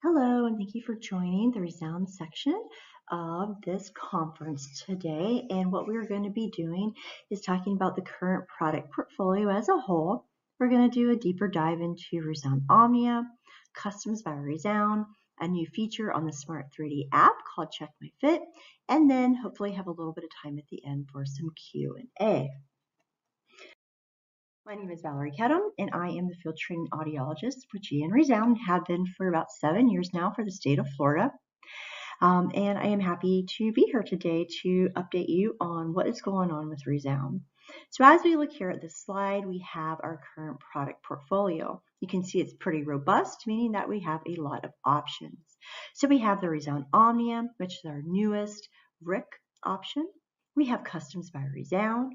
Hello, and thank you for joining the ReSound section of this conference today. And what we're going to be doing is talking about the current product portfolio as a whole. We're going to do a deeper dive into ReSound Omnia, Customs by ReSound, a new feature on the Smart 3D app called Check My Fit, and then hopefully have a little bit of time at the end for some Q&A. My name is Valerie Kedem, and I am the field training audiologist for GE and ReSound, have been for about 7 years now for the state of Florida. And I am happy to be here today to update you on what is going on with ReSound. So as we look here at this slide, we have our current product portfolio. You can see it's pretty robust, meaning that we have a lot of options. So we have the ReSound Omnia, which is our newest RIC option. We have Customs by ReSound.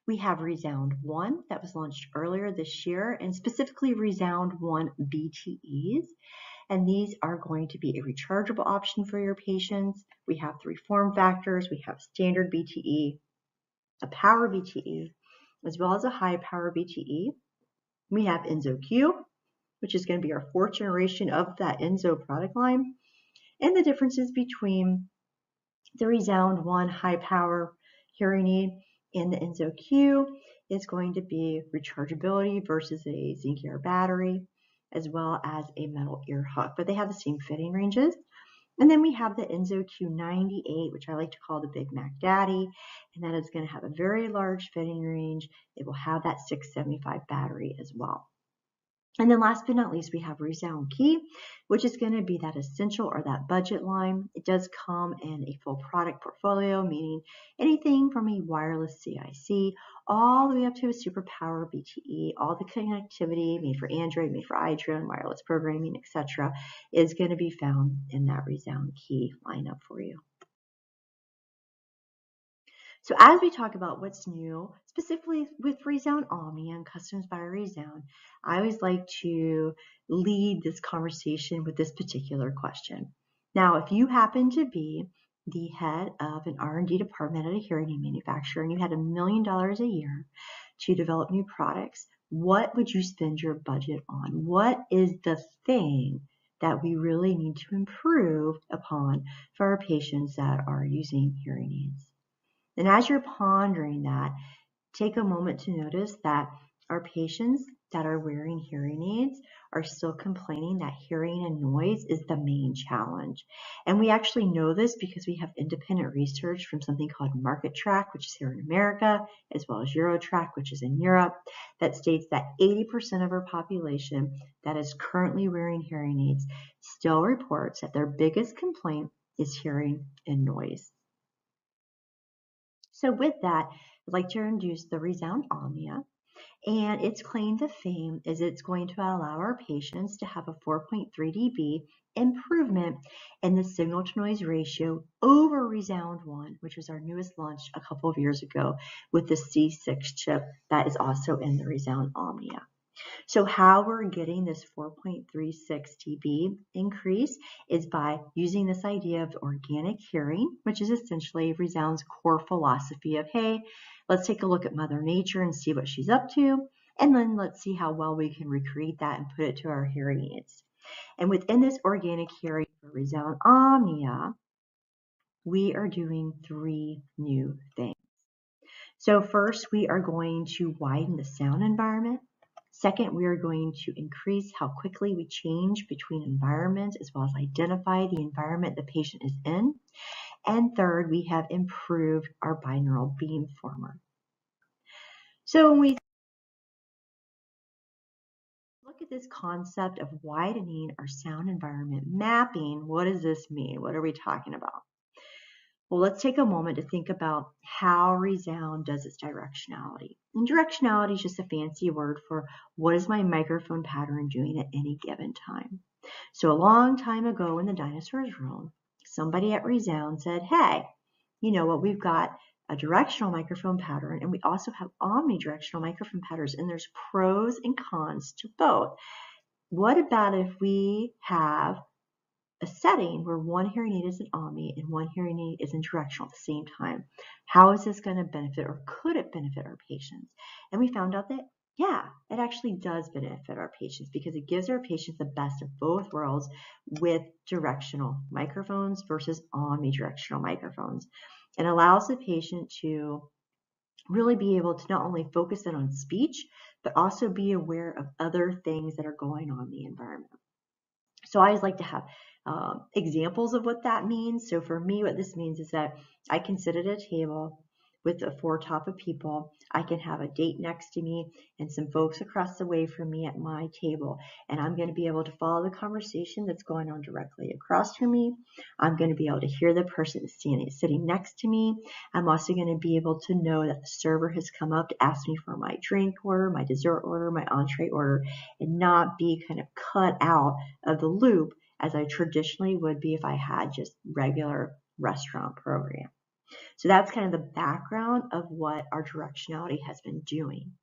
We have ReSound 1 that was launched earlier this year, and specifically ReSound 1 BTEs. And these are going to be a rechargeable option for your patients. We have 3 form factors. We have standard BTE, a power BTE, as well as a high power BTE. We have Enso Q, which is going to be our 4th generation of that Enso product line. And the differences between the ReSound 1 high power hearing aid and the Enso Q is going to be rechargeability versus a zinc air battery, as well as a metal ear hook, but they have the same fitting ranges. And then we have the Enso Q98, which I like to call the Big Mac Daddy, and that is going to have a very large fitting range. It will have that 675 battery as well. And then last but not least, we have ReSound Key, which is going to be that essential or that budget line. It does come in a full product portfolio, meaning anything from a wireless CIC all the way up to a super power BTE, all the connectivity made for Android, made for iDrone, wireless programming, etc., is going to be found in that ReSound Key lineup for you. So as we talk about what's new, specifically with ReSound Omnia and Customs by ReSound, I always like to lead this conversation with this particular question. Now, if you happen to be the head of an R&D department at a hearing aid manufacturer and you had $1 million a year to develop new products, what would you spend your budget on? What is the thing that we really need to improve upon for our patients that are using hearing aids? And as you're pondering that, take a moment to notice that our patients that are wearing hearing aids are still complaining that hearing and noise is the main challenge. And we actually know this because we have independent research from something called Market Track, which is here in America, as well as Eurotrack, which is in Europe, that states that 80% of our population that is currently wearing hearing aids still reports that their biggest complaint is hearing and noise. So with that, I'd like to introduce the ReSound Omnia, and its claim to fame is it's going to allow our patients to have a 4.3 dB improvement in the signal to noise ratio over ReSound 1, which was our newest launch a couple of years ago with the C6 chip that is also in the ReSound Omnia. So how we're getting this 4.36 dB increase is by using this idea of organic hearing, which is essentially ReSound's core philosophy of, hey, let's take a look at Mother Nature and see what she's up to, and then let's see how well we can recreate that and put it to our hearing aids. And within this organic hearing for ReSound Omnia, we are doing 3 new things. So first, we are going to widen the sound environment. Second, we are going to increase how quickly we change between environments as well as identify the environment the patient is in. And third, we have improved our binaural beamformer. So when we look at this concept of widening our sound environment mapping, what does this mean? What are we talking about? Well, let's take a moment to think about how ReSound does its directionality. And directionality is just a fancy word for what is my microphone pattern doing at any given time. So a long time ago in the dinosaurs room, somebody at ReSound said, hey, you know what, we've got a directional microphone pattern and we also have omnidirectional microphone patterns, and there's pros and cons to both. What about if we have a setting where one hearing aid is an omni and one hearing aid is in directional at the same time? How is this going to benefit, or could it benefit our patients? And we found out that Yeah, it actually does benefit our patients because it gives our patients the best of both worlds with directional microphones versus omnidirectional microphones. It allows the patient to really be able to not only focus in on speech, but also be aware of other things that are going on in the environment. So I always like to have examples of what that means. So for me, what this means is that I can sit at a table with a 4 top of people. I can have a date next to me and some folks across the way from me at my table. And I'm going to be able to follow the conversation that's going on directly across from me. I'm going to be able to hear the person sitting next to me. I'm also going to be able to know that the server has come up to ask me for my drink order, my dessert order, my entree order, and not be kind of cut out of the loop as I traditionally would be if I had just regular restaurant program. So that's kind of the background of what our directionality has been doing.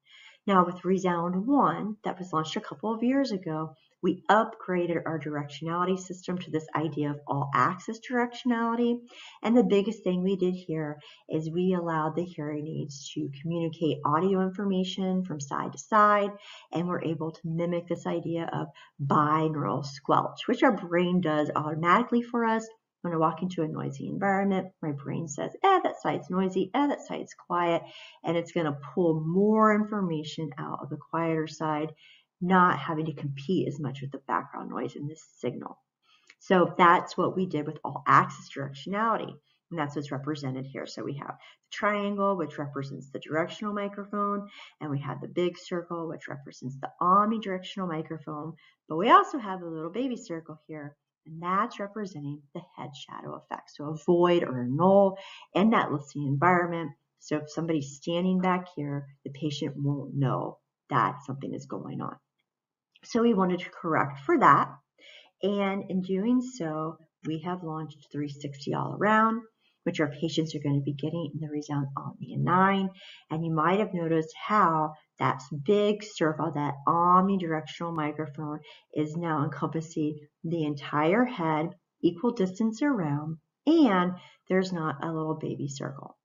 Now with ReSound 1 that was launched a couple of years ago, we upgraded our directionality system to this idea of all access directionality. And the biggest thing we did here is we allowed the hearing aids to communicate audio information from side to side, and we're able to mimic this idea of binaural squelch, which our brain does automatically for us. When I walk into a noisy environment, my brain says, that side's noisy, that side's quiet, and it's going to pull more information out of the quieter side, not having to compete as much with the background noise in this signal. So that's what we did with all axis directionality, and that's what's represented here. So we have the triangle, which represents the directional microphone, and we have the big circle, which represents the omnidirectional microphone, but we also have a little baby circle here, and that's representing the head shadow effect. So a void or a null in that listening environment. So if somebody's standing back here, the patient won't know that something is going on. So we wanted to correct for that. And in doing so, we have launched 360 all around, which our patients are going to be getting in the ReSound Omnia 9. And you might have noticed how that big circle, that omnidirectional microphone, is now encompassing the entire head, equal distance around, and there's not a little baby circle.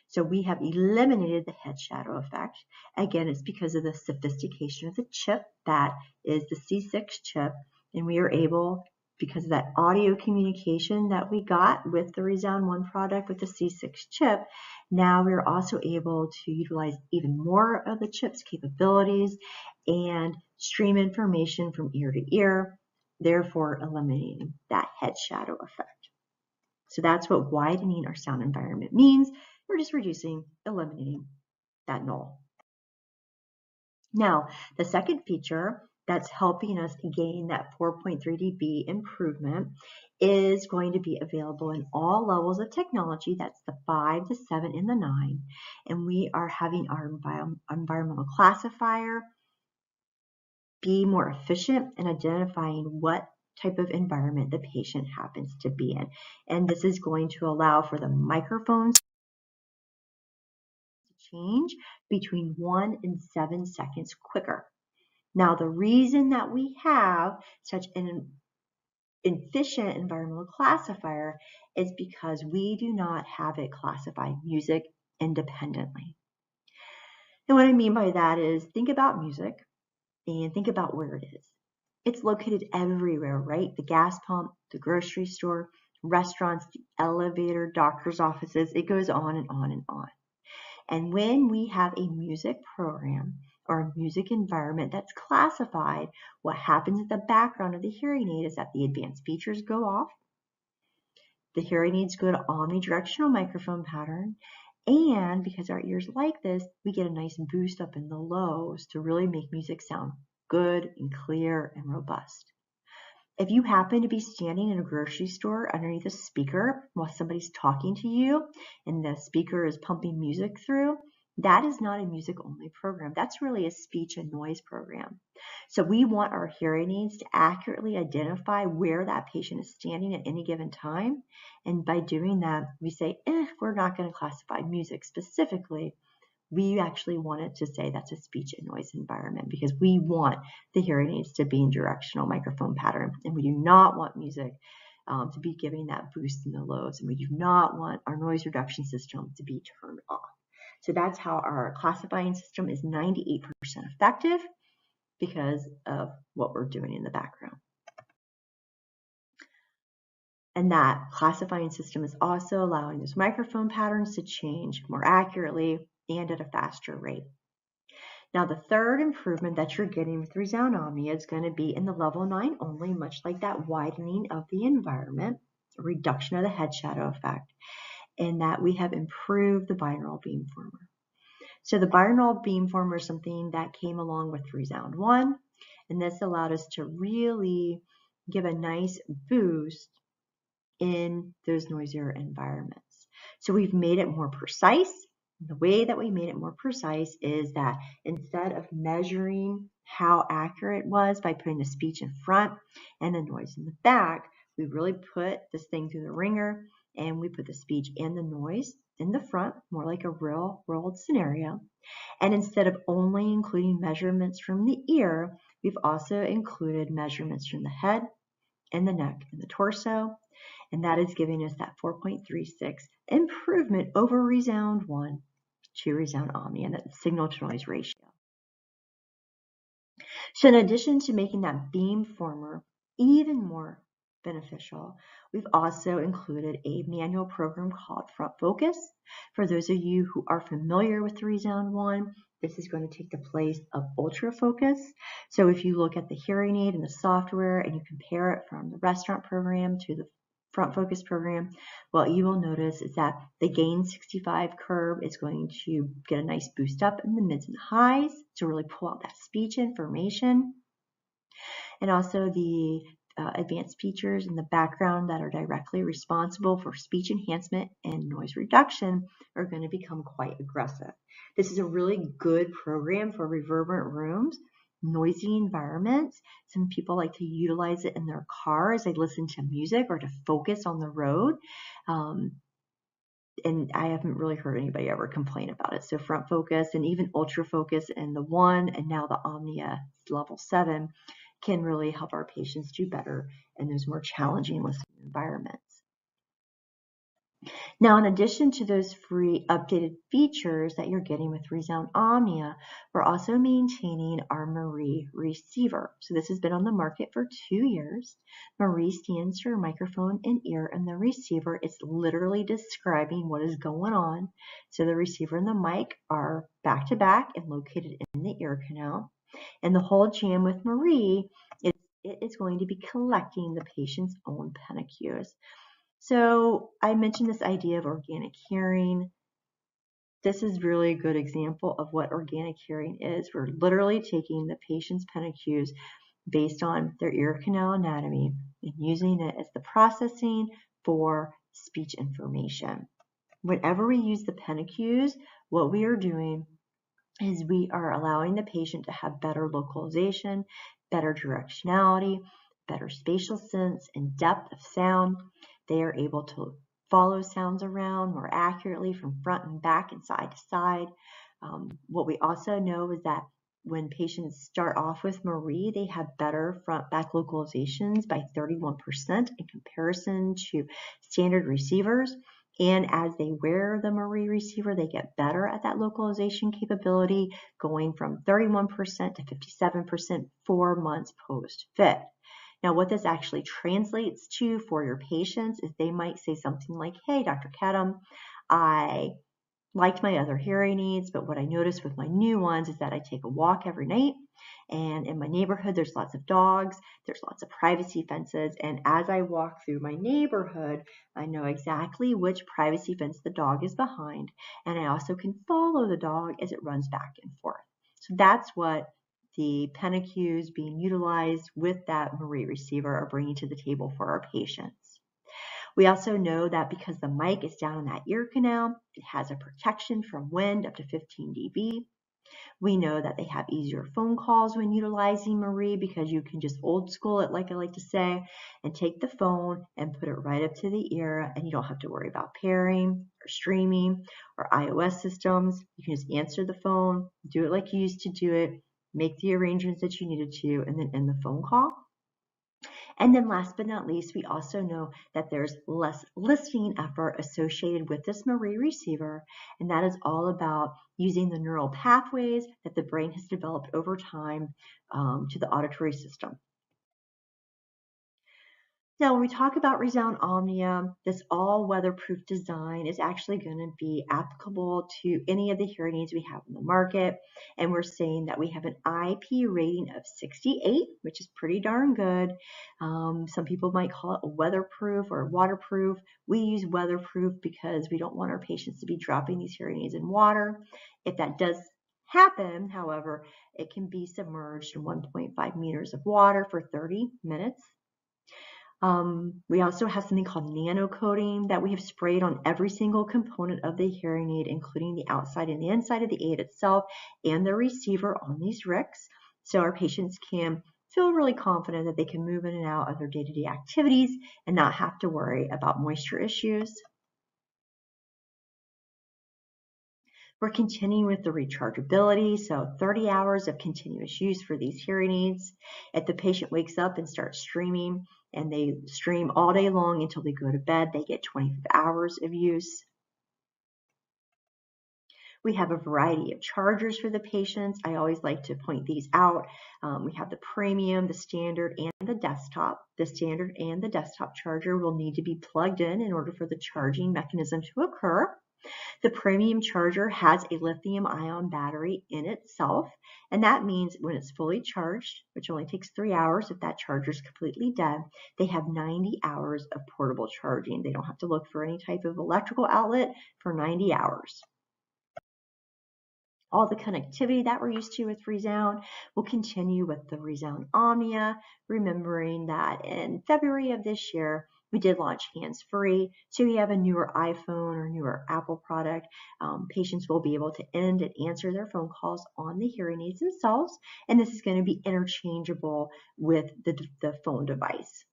So we have eliminated the head shadow effect. Again, it's because of the sophistication of the chip that is the C6 chip. And we are able, because of that audio communication that we got with the ReSound 1 product with the C6 chip, now we're also able to utilize even more of the chip's capabilities and stream information from ear to ear, therefore eliminating that head shadow effect. So that's what widening our sound environment means. We're just eliminating that null. Now, the second feature that's helping us gain that 4.3 dB improvement is going to be available in all levels of technology. That's the 5, the 7, and the 9. And we are having our environmental classifier be more efficient in identifying what type of environment the patient happens to be in. And this is going to allow for the microphones to change between 1 and 7 seconds quicker. Now, the reason that we have such an efficient environmental classifier is because we do not have it classify music independently. And what I mean by that is think about music and think about where it is. It's located everywhere, right? The gas pump, the grocery store, restaurants, the elevator, doctor's offices, it goes on and on and on. And when we have a music program or a music environment that's classified, what happens at the background of the hearing aid is that the advanced features go off, the hearing aids go to omnidirectional microphone pattern, and because our ears like this, we get a nice boost up in the lows to really make music sound good and clear and robust. If you happen to be standing in a grocery store underneath a speaker while somebody's talking to you and the speaker is pumping music through, that is not a music-only program. That's really a speech and noise program. So we want our hearing aids to accurately identify where that patient is standing at any given time. And by doing that, we say, we're not going to classify music specifically. We actually want it to say that's a speech and noise environment because we want the hearing aids to be in directional microphone pattern, and we do not want music to be giving that boost in the lows, and we do not want our noise reduction system to be turned off. So that's how our classifying system is 98% effective because of what we're doing in the background. And that classifying system is also allowing those microphone patterns to change more accurately and at a faster rate. Now, the third improvement that you're getting with ReSound Omnia is going to be in the level 9 only, much like that widening of the environment, a reduction of the head shadow effect, and that we have improved the binaural beamformer. So the binaural beamformer is something that came along with ReSound 1, and this allowed us to really give a nice boost in those noisier environments. So we've made it more precise. The way that we made it more precise is that instead of measuring how accurate it was by putting the speech in front and the noise in the back, we really put this thing through the ringer and we put the speech and the noise in the front, more like a real world scenario. And instead of only including measurements from the ear, we've also included measurements from the head and the neck and the torso. And that is giving us that 4.36 improvement over ReSound 1 to ReSound Omnia, and that signal to noise ratio. So in addition to making that beamformer even more beneficial, we've also included a manual program called Front Focus. For those of you who are familiar with ReSound 1, this is going to take the place of Ultra Focus. So if you look at the hearing aid and the software and you compare it from the restaurant program to the Front Focus program, what you will notice is that the gain 65 curve is going to get a nice boost up in the mids and highs to really pull out that speech information. And also the advanced features in the background that are directly responsible for speech enhancement and noise reduction are going to become quite aggressive. This is a really good program for reverberant rooms, noisy environments. Some people like to utilize it in their car as they listen to music or to focus on the road. And I haven't really heard anybody ever complain about it. So Front Focus and even Ultra Focus and the 1 and now the Omnia level 7 can really help our patients do better in those more challenging listening environments. Now, in addition to those free updated features that you're getting with ReSound Omnia, we're also maintaining our Marie receiver. So this has been on the market for 2 years. Marie stands for microphone and ear, and the receiver is literally describing what is going on. So the receiver and the mic are back to back and located in the ear canal. And the whole jam with Marie is it is going to be collecting the patient's own penna cues. So I mentioned this idea of organic hearing. This is really a good example of what organic hearing is. We're literally taking the patient's penna cues based on their ear canal anatomy and using it as the processing for speech information. Whenever we use the penna cues, what we are doing is we are allowing the patient to have better localization, better directionality, better spatial sense and depth of sound. They are able to follow sounds around more accurately from front and back and side to side. What we also know is that when patients start off with Marie, they have better front-back localizations by 31% in comparison to standard receivers. And as they wear the Marie receiver, they get better at that localization capability, going from 31% to 57% 4 months post-fit. Now, what this actually translates to for your patients is they might say something like, hey, Dr. Kedem, I liked my other hearing aids, but what I noticed with my new ones is that I take a walk every night, and in my neighborhood, there's lots of dogs, there's lots of privacy fences, and as I walk through my neighborhood, I know exactly which privacy fence the dog is behind, and I also can follow the dog as it runs back and forth. So that's what the penna cues being utilized with that Marie receiver are bringing to the table for our patients. We also know that because the mic is down in that ear canal, it has a protection from wind up to 15 dB. We know that they have easier phone calls when utilizing Marie because you can just old school it, like I like to say, and take the phone and put it right up to the ear, and you don't have to worry about pairing or streaming or iOS systems. You can just answer the phone, do it like you used to do it, make the arrangements that you needed to, and then end the phone call. And then last but not least, we also know that there's less listening effort associated with this Marie receiver, and that is all about using the neural pathways that the brain has developed over time to the auditory system. Now, when we talk about ReSound Omnia, this all weatherproof design is actually going to be applicable to any of the hearing aids we have in the market. And we're saying that we have an IP rating of 68, which is pretty darn good. Some people might call it a weatherproof or waterproof. We use weatherproof because we don't want our patients to be dropping these hearing aids in water. If that does happen, however, it can be submerged in 1.5 meters of water for 30 minutes. We also have something called nano coating that we have sprayed on every single component of the hearing aid, including the outside and the inside of the aid itself and the receiver on these ricks. So our patients can feel really confident that they can move in and out of their day-to-day activities and not have to worry about moisture issues. We're continuing with the rechargeability, so 30 hours of continuous use for these hearing aids. If the patient wakes up and starts streaming, and they stream all day long until they go to bed, they get 25 hours of use. We have a variety of chargers for the patients. I always like to point these out. We have the premium, the standard, and the desktop. The standard and the desktop charger will need to be plugged in order for the charging mechanism to occur. The premium charger has a lithium-ion battery in itself, and that means when it's fully charged, which only takes 3 hours if that charger is completely dead, they have 90 hours of portable charging. They don't have to look for any type of electrical outlet for 90 hours. All the connectivity that we're used to with ReSound will continue with the ReSound Omnia, remembering that in February of this year, we did launch hands-free. So if you have a newer iPhone or newer Apple product, patients will be able to end and answer their phone calls on the hearing aids themselves. And this is going to be interchangeable with the phone device.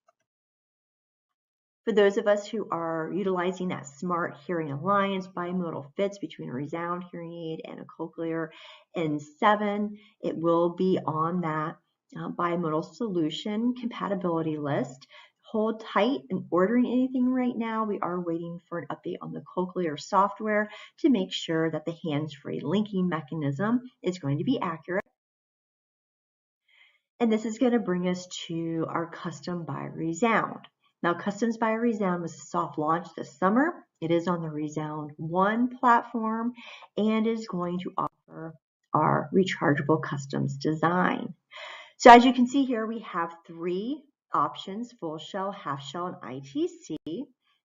For those of us who are utilizing that Smart Hearing Alliance bimodal fits between a ReSound hearing aid and a Cochlear N7, it will be on that bimodal solution compatibility list. Hold tight and ordering anything right now. We are waiting for an update on the Cochlear software to make sure that the hands-free linking mechanism is going to be accurate. And this is going to bring us to our Custom by ReSound. Now, Customs by ReSound was a soft launch this summer. It is on the ReSound 1 platform and is going to offer our rechargeable customs design. So as you can see here, we have 3 options: full shell, half shell, and ITC.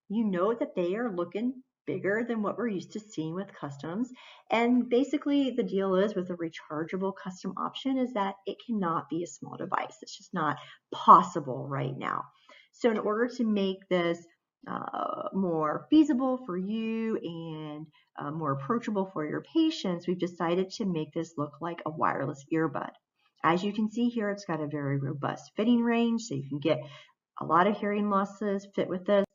You know that they are looking bigger than what we're used to seeing with customs. And basically the deal is with a rechargeable custom option is that it cannot be a small device. It's just not possible right now. So in order to make this more feasible for you and more approachable for your patients, we've decided to make this look like a wireless earbud. As you can see here, it's got a very robust fitting range, so you can get a lot of hearing losses fit with this.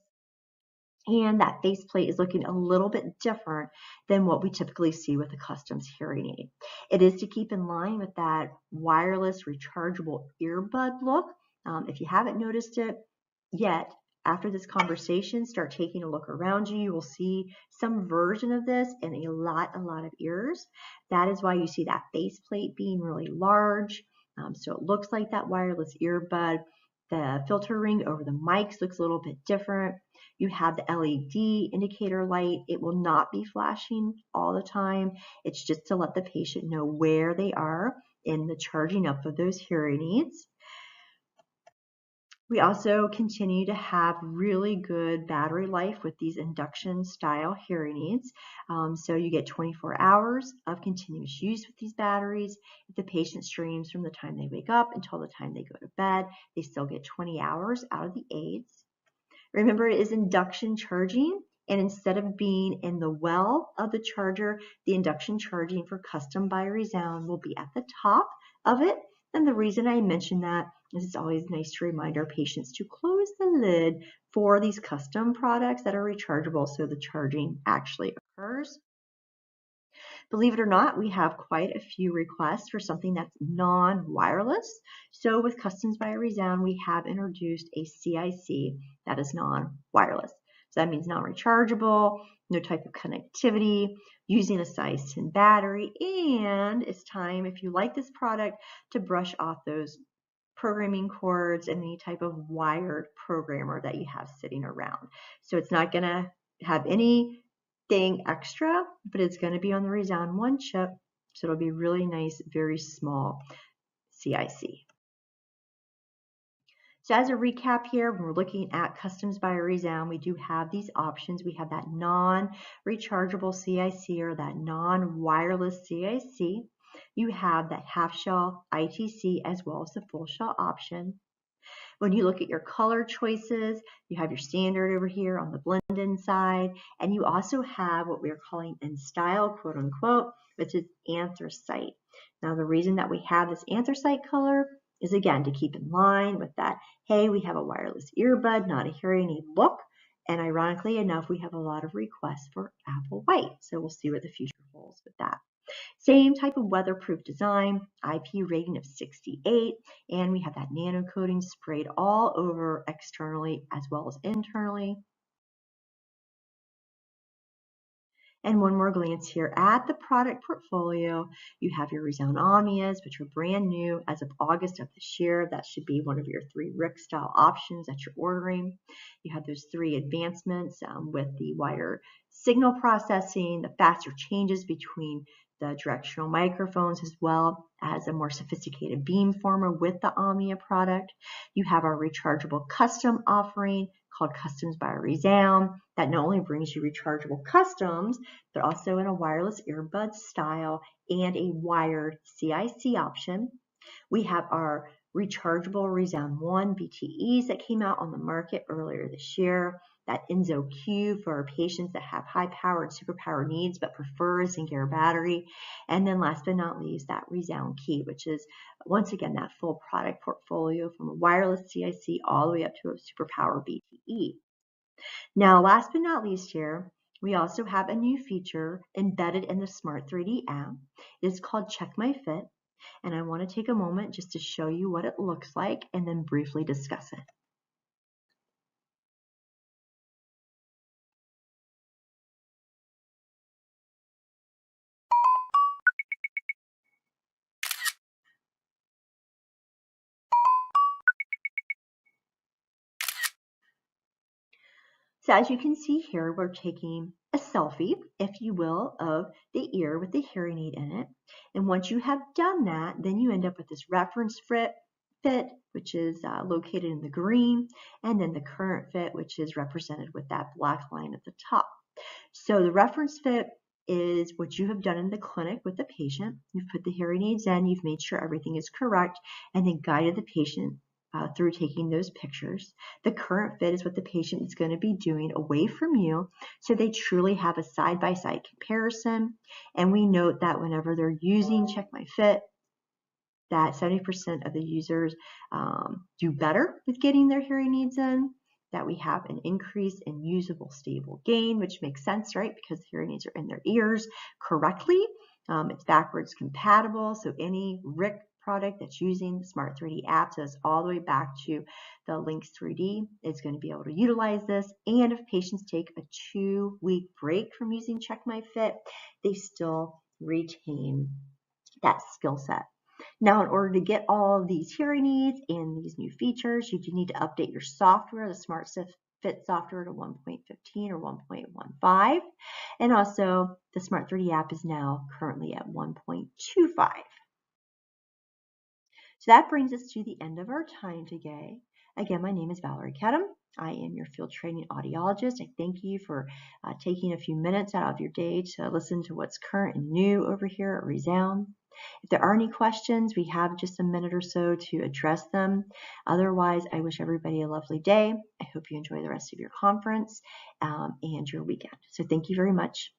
And that faceplate is looking a little bit different than what we typically see with a customs hearing aid. It is to keep in line with that wireless rechargeable earbud look. If you haven't noticed it yet, after this conversation, start taking a look around you. You will see some version of this in a lot of ears. That is why you see that faceplate being really large. So it looks like that wireless earbud. The filter ring over the mics looks a little bit different. You have the LED indicator light. It will not be flashing all the time. It's just to let the patient know where they are in the charging up of those hearing aids. We also continue to have really good battery life with these induction style hearing aids. So you get 24 hours of continuous use with these batteries. If the patient streams from the time they wake up until the time they go to bed, they still get 20 hours out of the aids. Remember, it is induction charging, and instead of being in the well of the charger, the induction charging for Custom by ReSound will be at the top of it. And the reason I mention that is it's always nice to remind our patients to close the lid for these custom products that are rechargeable so the charging actually occurs. Believe it or not, we have quite a few requests for something that's non-wireless. So with Customs by ReSound, we have introduced a CIC that is non-wireless. So that means non-rechargeable, no type of connectivity, using a size 10 battery, and it's time, if you like this product, to brush off those programming cords and any type of wired programmer that you have sitting around. So it's not going to have anything extra, but it's going to be on the ReSound 1 chip, so it'll be really nice, very small CIC. So as a recap here, when we're looking at Customs by ReSound, we do have these options. We have that non-rechargeable CIC or that non-wireless CIC. You have that half shell ITC as well as the full shell option. When you look at your color choices, you have your standard over here on the blend-in side, and you also have what we're calling in style, quote unquote, which is anthracite. Now the reason that we have this anthracite color is again to keep in line with that, hey, we have a wireless earbud, not a hearing aid look, and ironically enough, we have a lot of requests for apple white, so we'll see what the future holds with that. Same type of weatherproof design, IP rating of 68, and we have that nano coating sprayed all over externally as well as internally. And one more glance here at the product portfolio. You have your ReSound Omnias, which are brand new as of August of this year. That should be one of your 3 RIC style options that you're ordering. You have those 3 advancements with the wider signal processing, the faster changes between the directional microphones, as well as a more sophisticated beamformer with the Omnia product. You have our rechargeable custom offering called Customs by ReSound that not only brings you rechargeable customs, but also in a wireless earbud style and a wired CIC option. We have our rechargeable ReSound 1 BTEs that came out on the market earlier this year. That Enzo Q for our patients that have high power and super power needs but prefer a zinc air battery. And then last but not least, that ReSound Key, which is once again that full product portfolio from a wireless CIC all the way up to a super power BTE. Now, last but not least here, we also have a new feature embedded in the Smart 3D app. It's called Check My Fit, and I want to take a moment just to show you what it looks like and then briefly discuss it. So as you can see here, we're taking a selfie, if you will, of the ear with the hearing aid in it. And once you have done that, then you end up with this reference fit, which is located in the green, and then the current fit, which is represented with that black line at the top. So the reference fit is what you have done in the clinic with the patient. You've put the hearing aids in, you've made sure everything is correct, and then guided the patient through taking those pictures. The current fit is what the patient is going to be doing away from you, so they truly have a side-by-side comparison. And we note that whenever they're using Check My Fit, that 70% of the users do better with getting their hearing aids in, that we have an increase in usable stable gain, which makes sense, right? Because the hearing aids are in their ears correctly. It's backwards compatible, so any RIC product that's using the Smart 3D app, so it's all the way back to the Lynx 3D, is going to be able to utilize this. And if patients take a 2-week break from using Check My Fit, they still retain that skill set. Now, in order to get all of these hearing aids and these new features, you do need to update your software, the Smart Fit software, to 1.15 or 1.15. And also, the Smart 3D app is now currently at 1.25. So that brings us to the end of our time today. Again, my name is Valerie Kedem. I am your field training audiologist. I thank you for taking a few minutes out of your day to listen to what's current and new over here at ReSound. If there are any questions, we have just a minute or so to address them. Otherwise, I wish everybody a lovely day. I hope you enjoy the rest of your conference and your weekend. So thank you very much.